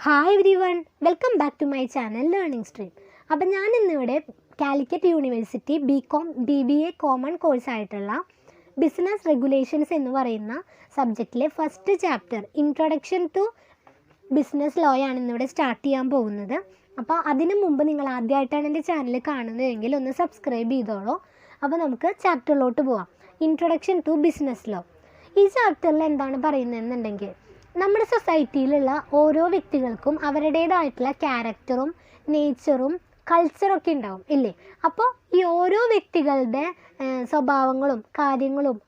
Hi everyone, welcome back to my channel learning stream. അപ്പം ഞാൻ ഇന്നിവിടെ Calicut university BBA common കോഴ്സായിട്ടുള്ള business regulations എന്ന് പറയുന്ന സബ്ജക്റ്റിലെ first chapter introduction to business law ആണ് ഇന്നിവിടെ സ്റ്റാർട്ട് ചെയ്യാൻ പോകുന്നത്. അപ്പോൾ അതിനു മുമ്പ് നിങ്ങൾ ആദ്യമായിട്ടാണ് എൻ്റെ ചാനൽ കാണുന്നതെങ്കിൽ ഒന്ന് സബ്സ്ക്രൈബ് ചെയ്തോളൂ. അപ്പോൾ നമുക്ക് ചാപ്റ്ററിലോട്ട് പോവാം. Introduction to business law. ഈ ചാപ്റ്ററിൽ എന്താണ് പറയുന്നതെന്നുണ്ടെങ്കിൽ, നമ്മുടെ സൊസൈറ്റിയിലുള്ള ഓരോ വ്യക്തികൾക്കും അവരുടേതായിട്ടുള്ള ക്യാരക്ടറും നേച്ചറും കൾച്ചറൊക്കെ ഉണ്ടാവും ഇല്ലേ? അപ്പോൾ ഈ ഓരോ വ്യക്തികളുടെ സ്വഭാവങ്ങളും കാര്യങ്ങളും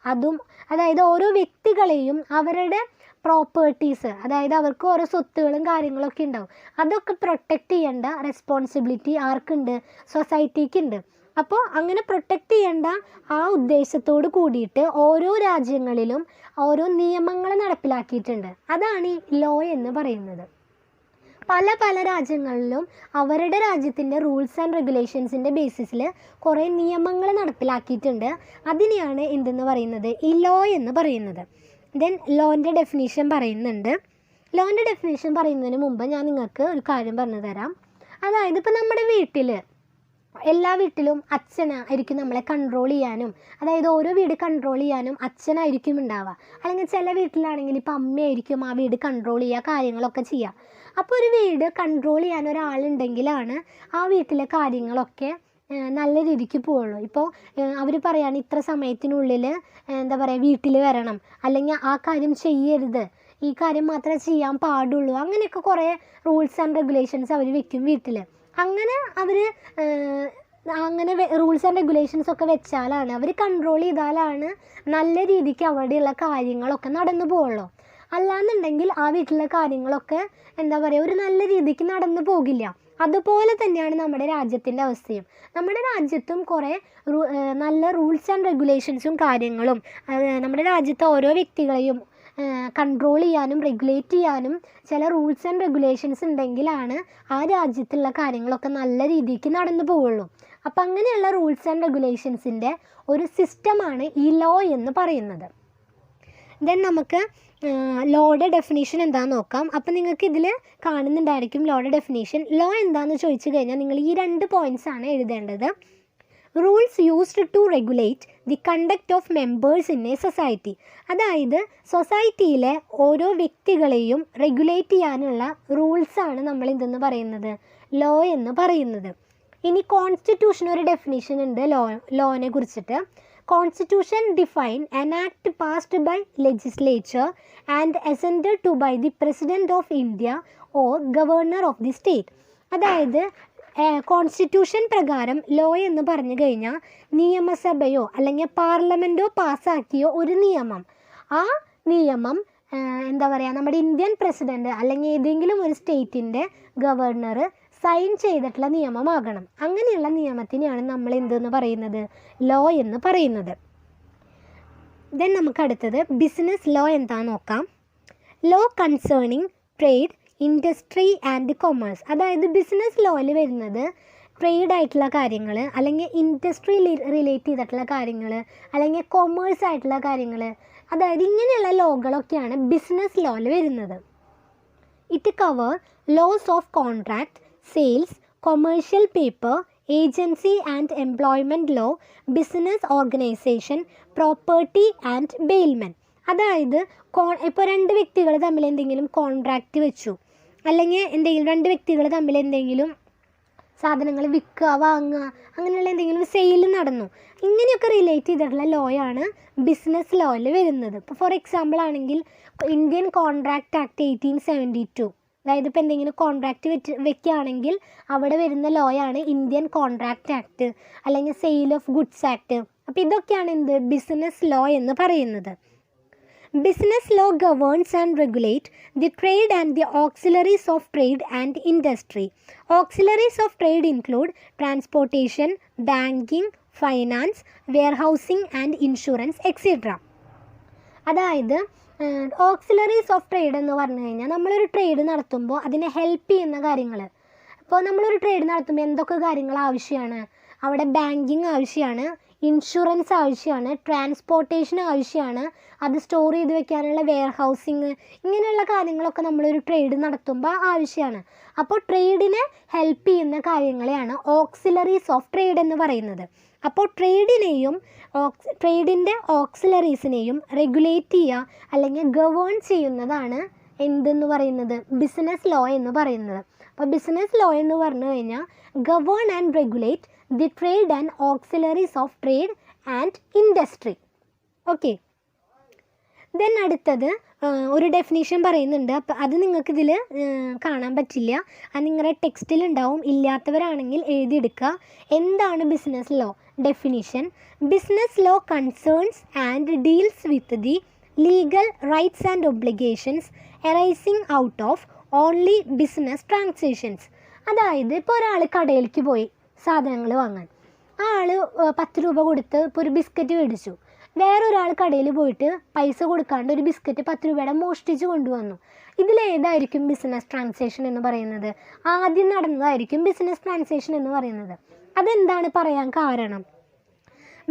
അതായത് ഓരോ വ്യക്തികളെയും അവരുടെ പ്രോപ്പർട്ടീസ്, അതായത് അവർക്ക് ഓരോ സ്വത്തുകളും കാര്യങ്ങളൊക്കെ ഉണ്ടാവും. അതൊക്കെ പ്രൊട്ടക്റ്റ് ചെയ്യേണ്ട റെസ്പോൺസിബിലിറ്റി ആർക്കുണ്ട്? സൊസൈറ്റിക്കുണ്ട്. അപ്പോൾ അങ്ങനെ പ്രൊട്ടക്റ്റ് ചെയ്യേണ്ട ആ ഉദ്ദേശത്തോട് കൂടിയിട്ട് ഓരോ രാജ്യങ്ങളിലും ഓരോ നിയമങ്ങൾ നടപ്പിലാക്കിയിട്ടുണ്ട്. അതാണ് ഈ ലോ എന്ന് പറയുന്നത്. പല രാജ്യങ്ങളിലും അവരുടെ രാജ്യത്തിൻ്റെ റൂൾസ് ആൻഡ് റെഗുലേഷൻസിൻ്റെ ബേസിസിൽ കുറേ നിയമങ്ങൾ നടപ്പിലാക്കിയിട്ടുണ്ട്. അതിനെയാണ് എന്തെന്ന് പറയുന്നത്? ഈ ലോ എന്ന് പറയുന്നത്. ദെൻ ലോൻ്റെ ഡെഫിനേഷൻ പറയുന്നുണ്ട്. ലോൻ്റെ ഡെഫിനേഷൻ പറയുന്നതിന് മുമ്പ് ഞാൻ നിങ്ങൾക്ക് ഒരു കാര്യം പറഞ്ഞു തരാം. അതായത് ഇപ്പോൾ നമ്മുടെ എല്ലാ വീട്ടിലും അച്ഛനായിരിക്കും നമ്മളെ കൺട്രോൾ ചെയ്യാനും, അതായത് ഓരോ വീട് കൺട്രോൾ ചെയ്യാനും അച്ഛനായിരിക്കും ഉണ്ടാവുക. അല്ലെങ്കിൽ ചില വീട്ടിലാണെങ്കിൽ ഇപ്പോൾ അമ്മയായിരിക്കും ആ വീട് കൺട്രോൾ ചെയ്യുക, കാര്യങ്ങളൊക്കെ ചെയ്യുക. അപ്പോൾ ഒരു വീട് കൺട്രോൾ ചെയ്യാൻ ഒരാളുണ്ടെങ്കിലാണ് ആ വീട്ടിലെ കാര്യങ്ങളൊക്കെ നല്ല രീതിക്ക് പോവുള്ളൂ. ഇപ്പോൾ അവർ പറയാണ് ഇത്ര സമയത്തിനുള്ളിൽ വീട്ടിൽ വരണം, അല്ലെങ്കിൽ ആ കാര്യം ചെയ്യരുത്, ഈ കാര്യം മാത്രമേ ചെയ്യാൻ പാടുള്ളൂ, അങ്ങനെയൊക്കെ കുറേ റൂൾസ് ആൻഡ് റെഗുലേഷൻസ് അവർ വെക്കും വീട്ടിൽ. അങ്ങനെ റൂൾസ് ആൻഡ് റെഗുലേഷൻസ് ഒക്കെ വെച്ചാലാണ്, അവർ കൺട്രോൾ ചെയ്താലാണ് നല്ല രീതിക്ക് അവിടെയുള്ള കാര്യങ്ങളൊക്കെ നടന്നു പോവുള്ളൂ. അല്ലാന്നുണ്ടെങ്കിൽ ആ വീട്ടിലെ കാര്യങ്ങളൊക്കെ ഒരു നല്ല രീതിക്ക് നടന്നു പോകില്ല. അതുപോലെ തന്നെയാണ് നമ്മുടെ രാജ്യത്തിൻ്റെ അവസ്ഥയും. നമ്മുടെ രാജ്യത്തും കുറേ നല്ല റൂൾസ് ആൻഡ് റെഗുലേഷൻസും കാര്യങ്ങളും നമ്മുടെ രാജ്യത്തെ ഓരോ വ്യക്തികളെയും കൺട്രോൾ ചെയ്യാനും റെഗുലേറ്റ് ചെയ്യാനും ചില റൂൾസ് ആൻഡ് റെഗുലേഷൻസ് ഉണ്ടെങ്കിലാണ് ആ രാജ്യത്തുള്ള കാര്യങ്ങളൊക്കെ നല്ല രീതിക്ക് നടന്നു പോവുള്ളൂ. അപ്പം അങ്ങനെയുള്ള റൂൾസ് ആൻഡ് റെഗുലേഷൻസിൻ്റെ ഒരു സിസ്റ്റമാണ് ഈ ലോ എന്ന് പറയുന്നത്. ദെൻ നമുക്ക് ലോയുടെ ഡെഫിനേഷൻ എന്താണെന്ന് നോക്കാം. അപ്പം നിങ്ങൾക്ക് ഇതിൽ കാണുന്നുണ്ടായിരിക്കും ലോയുടെ ഡെഫിനേഷൻ. ലോ എന്താണെന്ന് ചോദിച്ചു കഴിഞ്ഞാൽ നിങ്ങൾ ഈ 2 പോയിൻറ്റ്സാണ് എഴുതേണ്ടത്. Rules used to regulate the conduct of members in a society. അതായത് സൊസൈറ്റിയിലെ ഓരോ വ്യക്തികളെയും റെഗുലേറ്റ് ചെയ്യാനുള്ള റൂൾസാണ് നമ്മൾ എന്തെന്ന് പറയുന്നത്? ലോ എന്ന് പറയുന്നത്. ഇനി കോൺസ്റ്റിറ്റ്യൂഷൻ ഒരു ഡെഫിനേഷൻ ഉണ്ട് ലോനെ കുറിച്ചിട്ട്. Constitution define an act passed by legislature and assented to by the President of India or Governor of the state. അതായത് കോൺസ്റ്റിറ്റ്യൂഷൻ പ്രകാരം ലോ എന്ന് പറഞ്ഞു കഴിഞ്ഞാൽ നിയമസഭയോ അല്ലെങ്കിൽ പാർലമെൻറ്റോ പാസ്സാക്കിയോ ഒരു നിയമം, ആ നിയമം നമ്മുടെ ഇന്ത്യൻ പ്രസിഡൻറ്റ് അല്ലെങ്കിൽ ഏതെങ്കിലും ഒരു സ്റ്റേറ്റിൻ്റെ ഗവർണർ സൈൻ ചെയ്തിട്ടുള്ള നിയമമാകണം. അങ്ങനെയുള്ള നിയമത്തിനെയാണ് നമ്മൾ എന്തെന്ന് പറയുന്നത്? ലോ എന്ന് പറയുന്നത്. ദെൻ നമുക്ക് അടുത്തത് ബിസിനസ് ലോ എന്താണെന്ന് നോക്കാം. Law concerning trade, industry and commerce. അതായത് ബിസിനസ് ലോയിൽ വരുന്നത് ട്രേഡ് ആയിട്ടുള്ള കാര്യങ്ങൾ, അല്ലെങ്കിൽ ഇൻഡസ്ട്രി റിലേറ്റ് ചെയ്തിട്ടുള്ള കാര്യങ്ങൾ, അല്ലെങ്കിൽ കൊമേഴ്സ് ആയിട്ടുള്ള കാര്യങ്ങൾ, അതായത് ഇങ്ങനെയുള്ള ലോകളൊക്കെയാണ് ബിസിനസ് ലോയിൽ വരുന്നത്. It cover laws of contract, sales, commercial paper, agency and employment law, business organization, property and bailment. അതായത് ഇപ്പോൾ 2 വ്യക്തികൾ തമ്മിൽ എന്തെങ്കിലും കോൺട്രാക്റ്റ് വെച്ചു, അല്ലെങ്കിൽ 2 വ്യക്തികൾ തമ്മിൽ എന്തെങ്കിലും സാധനങ്ങൾ വിൽക്കുക, വാങ്ങുക, അങ്ങനെയുള്ള എന്തെങ്കിലും സെയിൽ നടന്നു, ഇങ്ങനെയൊക്കെ റിലേറ്റ് ചെയ്തിട്ടുള്ള ലോയാണ് ബിസിനസ് ലോയിൽ വരുന്നത്. ഇപ്പോൾ ഫോർ എക്സാമ്പിൾ ആണെങ്കിൽ ഇന്ത്യൻ കോൺട്രാക്റ്റ് ആക്ട് 1872, അതായത് ഇപ്പോൾ എന്തെങ്കിലും കോൺട്രാക്റ്റ് വെക്കുകയാണെങ്കിൽ അവിടെ വരുന്ന ലോയാണ് ഇന്ത്യൻ കോൺട്രാക്റ്റ് ആക്ട്, അല്ലെങ്കിൽ സെയിൽ ഓഫ് ഗുഡ്സ് ആക്ട്. അപ്പോൾ ഇതൊക്കെയാണ് ബിസിനസ് ലോ എന്ന് പറയുന്നത്. Business law governs and regulate the trade and the auxiliaries of trade and industry. Auxiliaries of trade include transportation, banking, finance, warehousing and insurance etcetera. അതായത് auxiliaries of trade എന്ന് പറഞ്ഞു കഴിഞ്ഞാൽ നമ്മളൊരു trade നടത്തുമ്പോൾ അതിനെ help ചെയ്യുന്ന കാര്യങ്ങൾ. ഇപ്പോൾ നമ്മളൊരു ട്രേഡ് നടത്തുമ്പോൾ എന്തൊക്കെ കാര്യങ്ങൾ ആവശ്യമാണ്? അവിടെ ബാങ്കിങ് ആവശ്യമാണ്, ഇൻഷുറൻസ് ആവശ്യമാണ്, ട്രാൻസ്പോർട്ടേഷൻ ആവശ്യമാണ്, അത് സ്റ്റോർ ചെയ്ത് വെക്കാനുള്ള വെയർ ഹൗസിങ്, ഇങ്ങനെയുള്ള കാര്യങ്ങളൊക്കെ നമ്മളൊരു ട്രേഡ് നടത്തുമ്പോൾ ആവശ്യമാണ്. അപ്പോൾ ട്രേഡിനെ ഹെൽപ്പ് ചെയ്യുന്ന കാര്യങ്ങളെയാണ് ഓക്സിലറീസ് ഓഫ് ട്രേഡ് എന്ന് പറയുന്നത്. അപ്പോൾ ട്രേഡിൻ്റെ ഓക്സിലറീസിനെയും റെഗുലേറ്റ് ചെയ്യുക അല്ലെങ്കിൽ ഗവേൺ ചെയ്യുന്നതാണ് എന്തെന്ന് പറയുന്നത്, ബിസിനസ് ലോ എന്ന് പറയുന്നത്. അപ്പോൾ ബിസിനസ് ലോ എന്ന് പറഞ്ഞു കഴിഞ്ഞാൽ govern and regulate the trade and auxiliaries of trade and industry. Okay, then അടുത്തത് ഒരു ഡെഫിനേഷൻ പറയുന്നുണ്ട്. അപ്പോൾ അത് നിങ്ങൾക്കിതിൽ കാണാൻ പറ്റില്ല, അത് നിങ്ങളുടെ ടെക്സ്റ്റിലുണ്ടാവും. ഇല്ലാത്തവരാണെങ്കിൽ എഴുതിയെടുക്കുക. എന്താണ് business law? Definition: business law concerns and deals with the legal rights and obligations arising out of only business transactions. അതായത് ഇപ്പോൾ ഒരാൾ കടയിലേക്ക് പോയി സാധനങ്ങൾ വാങ്ങാൻ, ആ ആൾ 10 രൂപ കൊടുത്ത് ഇപ്പോൾ ഒരു ബിസ്ക്കറ്റ് മേടിച്ചു. വേറൊരാൾ കടയിൽ പോയിട്ട് പൈസ കൊടുക്കാണ്ട് ഒരു ബിസ്ക്കറ്റ് 10 രൂപയുടെ മോഷ്ടിച്ച് കൊണ്ടുവന്നു. ഇതിലേതായിരിക്കും ബിസിനസ് ട്രാൻസാക്ഷൻ എന്ന് പറയുന്നത്? ആദ്യം നടന്നതായിരിക്കും ബിസിനസ് ട്രാൻസാക്ഷൻ എന്ന് പറയുന്നത്. അതെന്താണ് പറയാൻ കാരണം?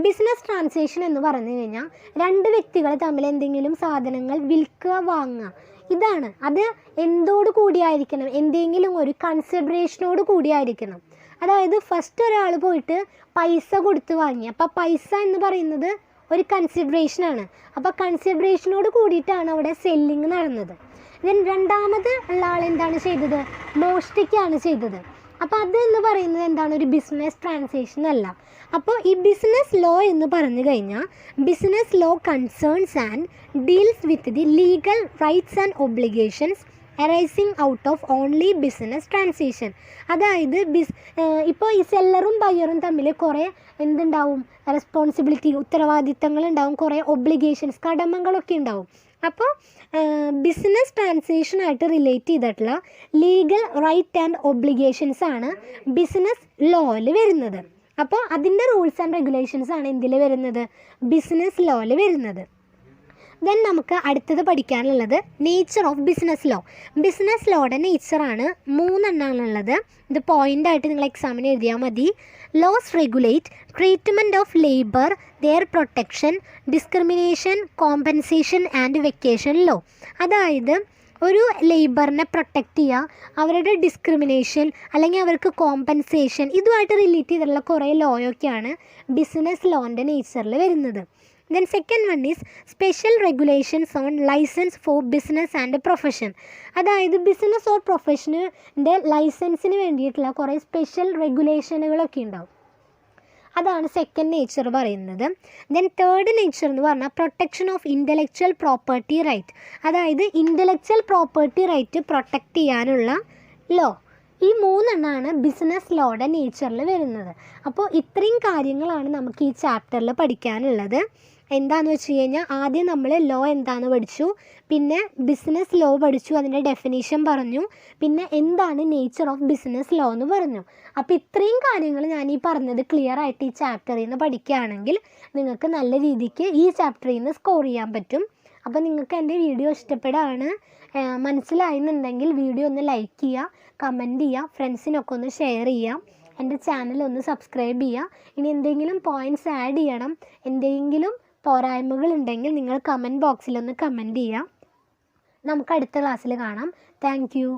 ബിസിനസ് ട്രാൻസാക്ഷൻ എന്ന് പറഞ്ഞു കഴിഞ്ഞാൽ 2 വ്യക്തികൾ തമ്മിൽ എന്തെങ്കിലും സാധനങ്ങൾ വിൽക്കുക, വാങ്ങുക, ഇതാണ്. അത് എന്തോട് കൂടിയായിരിക്കണം? എന്തെങ്കിലും ഒരു കൺസിഡറേഷനോട് കൂടിയായിരിക്കണം. അതായത് ഫസ്റ്റ് ഒരാൾ പോയിട്ട് പൈസ കൊടുത്ത് വാങ്ങി, അപ്പോൾ പൈസ എന്ന് പറയുന്നത് ഒരു കൺസിഡറേഷനാണ്. അപ്പോൾ കൺസിഡറേഷനോട് കൂടിയിട്ടാണ് അവിടെ സെല്ലിങ് നടന്നത്. ദെൻ രണ്ടാമത് ഉള്ള ആൾ എന്താണ് ചെയ്തത്? മോഷ്ടിക്കുകയാണ് ചെയ്തത്. അപ്പോൾ അത് എന്ന് പറയുന്നത് എന്താണ്? ഒരു ബിസിനസ് ട്രാൻസാക്ഷൻ അല്ല. അപ്പോൾ ഈ ബിസിനസ് ലോ എന്ന് പറഞ്ഞു കഴിഞ്ഞാൽ business law concerns and deals with the legal rights and obligations arising out of only business transaction. അതായത് ഇപ്പോൾ ഈ സെല്ലറും ബയ്യറും തമ്മിൽ കുറേ എന്തുണ്ടാവും? റെസ്പോൺസിബിലിറ്റി, ഉത്തരവാദിത്തങ്ങളുണ്ടാവും, കുറേ ഒബ്ലിഗേഷൻസ്, കടമകളൊക്കെ ഉണ്ടാവും. അപ്പോൾ ബിസിനസ് ട്രാൻസാക്ഷനായിട്ട് റിലേറ്റ് ചെയ്തിട്ടുള്ള ലീഗൽ റൈറ്റ് ആൻഡ് ഒബ്ലിഗേഷൻസ് ആണ് ബിസിനസ് ലോയിൽ വരുന്നത്. അപ്പോൾ അതിൻ്റെ റൂൾസ് ആൻഡ് റെഗുലേഷൻസ് ആണ് എന്തിൽ വരുന്നത്? ബിസിനസ് ലോയിൽ വരുന്നത്. ദെൻ നമുക്ക് അടുത്തത് പഠിക്കാനുള്ളത് nature of business law. Business ലോയുടെ നേച്ചറാണ് 3 എണ്ണാണുള്ളത്. ഇത് പോയിൻ്റായിട്ട് നിങ്ങൾ എക്സാമിന് എഴുതിയാൽ മതി. Laws regulate treatment of labour, their protection, discrimination, compensation and vacation law. അതായത് ഒരു ലേബറിനെ പ്രൊട്ടക്റ്റ് ചെയ്യുക, അവരുടെ ഡിസ്ക്രിമിനേഷൻ അല്ലെങ്കിൽ അവർക്ക് കോമ്പൻസേഷൻ, ഇതുമായിട്ട് റിലേറ്റ് ചെയ്തിട്ടുള്ള കുറേ ലോയൊക്കെയാണ് ബിസിനസ് ലോൻ്റെ നേച്ചറിൽ വരുന്നത്. Then second one is special regulations on license for business and profession. അതായത് ബിസിനസ് ഓർ പ്രൊഫഷൻ്റെ ലൈസൻസിന് വേണ്ടിയിട്ടുള്ള കുറേ സ്പെഷ്യൽ റെഗുലേഷനുകളൊക്കെ ഉണ്ടാവും. അതാണ് സെക്കൻഡ് നേച്ചർ പറയുന്നത്. ദെൻ തേർഡ് നേച്ചർ എന്ന് പറഞ്ഞാൽ protection of intellectual property right. അതായത് ഇൻ്റലക്ച്വൽ പ്രോപ്പർട്ടി റൈറ്റ് പ്രൊട്ടക്റ്റ് ചെയ്യാനുള്ള ലോ. ഈ 3 എണ്ണമാണ് ബിസിനസ് ലോയുടെ നേച്ചറിൽ വരുന്നത്. അപ്പോൾ ഇത്രയും കാര്യങ്ങളാണ് നമുക്ക് ഈ ചാപ്റ്ററിൽ പഠിക്കാനുള്ളത്. എന്താണെന്ന് വെച്ച് കഴിഞ്ഞാൽ ആദ്യം നമ്മൾ ലോ എന്താണെന്ന് പഠിച്ചു, പിന്നെ ബിസിനസ് ലോ പഠിച്ചു, അതിൻ്റെ ഡെഫിനേഷൻ പറഞ്ഞു, പിന്നെ എന്താണ് നേച്ചർ ഓഫ് ബിസിനസ് ലോ എന്ന് പറഞ്ഞു. അപ്പോൾ ഇത്രയും കാര്യങ്ങൾ ഞാൻ ഈ പറഞ്ഞത് ക്ലിയർ ആയിട്ട് ഈ ചാപ്റ്ററിൽ നിന്ന് പഠിക്കുകയാണെങ്കിൽ നിങ്ങൾക്ക് നല്ല രീതിക്ക് ഈ ചാപ്റ്ററിൽ നിന്ന് സ്കോർ ചെയ്യാൻ പറ്റും. അപ്പോൾ നിങ്ങൾക്ക് എൻ്റെ വീഡിയോ ഇഷ്ടപ്പെടുകയാണ് മനസ്സിലായെന്നുണ്ടെങ്കിൽ വീഡിയോ ഒന്ന് ലൈക്ക് ചെയ്യുക, കമൻറ്റ് ചെയ്യുക, ഫ്രണ്ട്സിനൊക്കെ ഒന്ന് ഷെയർ ചെയ്യുക, എൻ്റെ ചാനൽ ഒന്ന് സബ്സ്ക്രൈബ് ചെയ്യുക. ഇനി എന്തെങ്കിലും പോയിൻറ്റ്സ് ആഡ് ചെയ്യണം, എന്തെങ്കിലും പോരായ്മകളുണ്ടെങ്കിൽ നിങ്ങൾ കമൻറ്റ് ബോക്സിലൊന്ന് കമൻറ്റ് ചെയ്യുക. നമുക്ക് അടുത്ത ക്ലാസ്സിൽ കാണാം. Thank you.